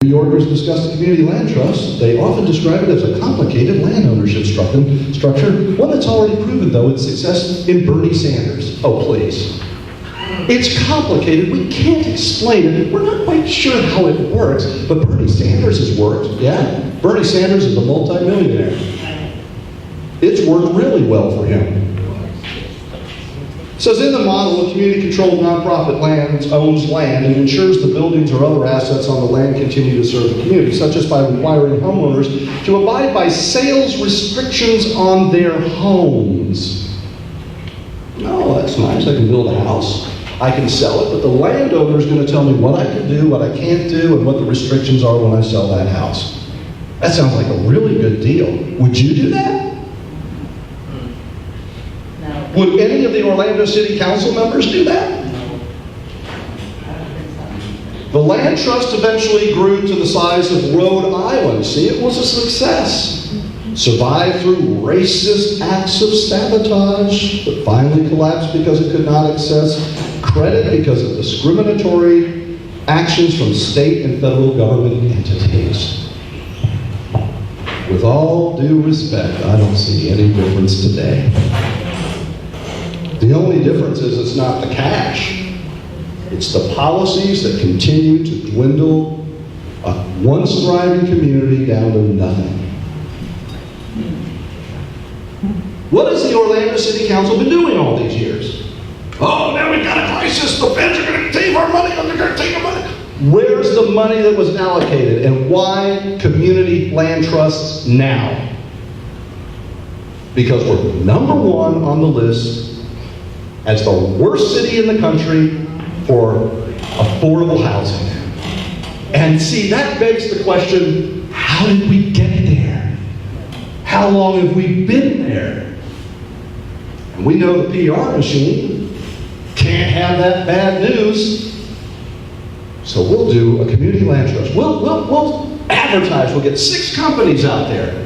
New Yorkers discuss the community land trust. They often describe it as a complicated land ownership structure, one that's already proven, though, its success in Bernie Sanders. Oh, please. It's complicated. We can't explain it. We're not quite sure how it works, but Bernie Sanders has worked. Yeah, Bernie Sanders is a multimillionaire. It's worked really well for him. It says in the model, a community-controlled nonprofit owns land and ensures the buildings or other assets on the land continue to serve the community, such as by requiring homeowners to abide by sales restrictions on their homes. Oh, that's nice. I can build a house. I can sell it, but the landowner is going to tell me what I can do, what I can't do, and what the restrictions are when I sell that house. That sounds like a really good deal. Would you do that? Would any of the Orlando City Council members do that? The land trust eventually grew to the size of Rhode Island. See, it was a success. Survived through racist acts of sabotage, but finally collapsed because it could not access credit because of discriminatory actions from state and federal government entities. With all due respect, I don't see any difference today. The only difference is it's not the cash. It's the policies that continue to dwindle a once thriving community down to nothing. What has the Orlando City Council been doing all these years? Oh, now we've got a crisis. The feds are going to take our money. They're going to take our money. Where's the money that was allocated? And why community land trusts now? Because we're number one on the list as the worst city in the country for affordable housing. And see, that begs the question, how did we get there? How long have we been there? And we know the PR machine can't have that bad news. So we'll do a community land trust. We'll advertise, we'll get 6 companies out there.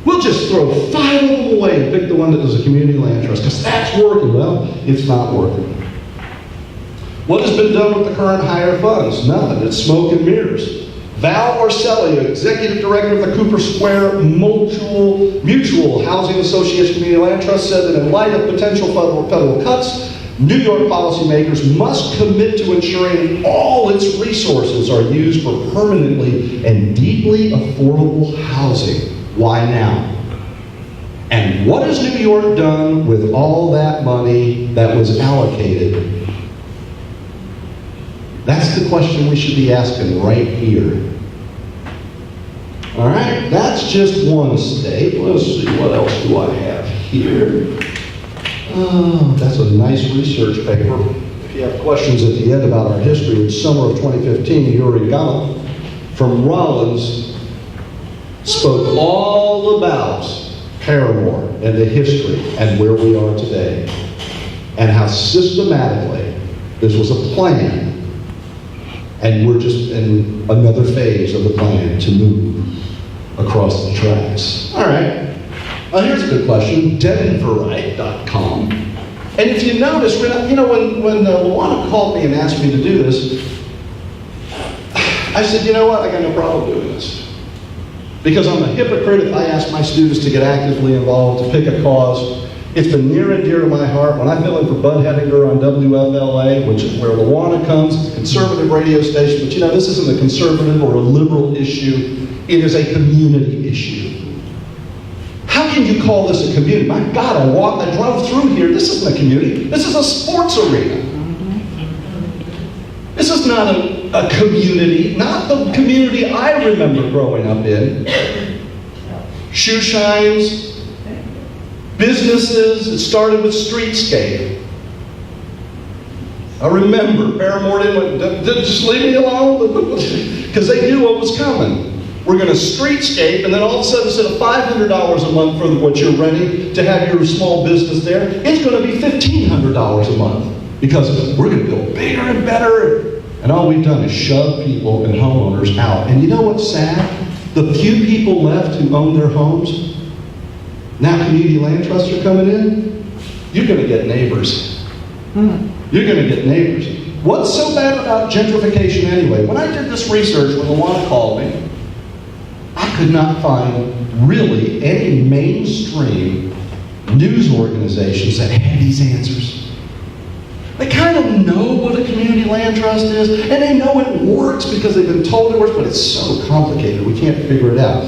We'll just throw 5 of them away and pick the one that does a community land trust, because that's working. Well, it's not working. What has been done with the current hire funds? Nothing. It's smoke and mirrors. Val Orselli, executive director of the Cooper Square Mutual Housing Association Community Land Trust, said that in light of potential federal cuts, New York policymakers must commit to ensuring all its resources are used for permanently and deeply affordable housing. Why now? And what has New York done with all that money that was allocated? That's the question we should be asking right here. All right, that's just one state. Let's see, what else do I have here? Oh, that's a nice research paper. If you have questions at the end about our history, it's summer of 2015, Yuri Gama from Rollins spoke all about Paramore and the history and where we are today, and how systematically this was a plan, and we're just in another phase of the plan to move across the tracks. All right, here's a good question, Denverite.com. And if you notice, when Luana called me and asked me to do this, I said, you know what, I got no problem doing this. Because I'm a hypocrite if I ask my students to get actively involved, to pick a cause. It's been near and dear to my heart. When I fill in for Bud Hedinger on WFLA, which is where Luana comes, it's a conservative radio station, but this isn't a conservative or a liberal issue. It is a community issue. How can you call this a community? My God, I drove through here. This isn't a community. This is a sports arena. This is not a community, not the community I remember growing up in. Shoe shines, businesses. It started with streetscape. I remember Paramore didn't just leave me alone, because they knew what was coming. We're going to streetscape, and then all of a sudden, instead of $500 a month for what you're renting to have your small business there, it's going to be $1,500 a month. Because we're going to go bigger and better. And all we've done is shove people and homeowners out. And you know what's sad? The few people left who own their homes, now community land trusts are coming in, you're going to get neighbors. You're going to get neighbors. What's so bad about gentrification anyway? When I did this research, when Luana called me, I could not find really any mainstream news organizations that had these answers. They kind of know what a community land trust is, and they know it works because they've been told it works, but it's so complicated, we can't figure it out.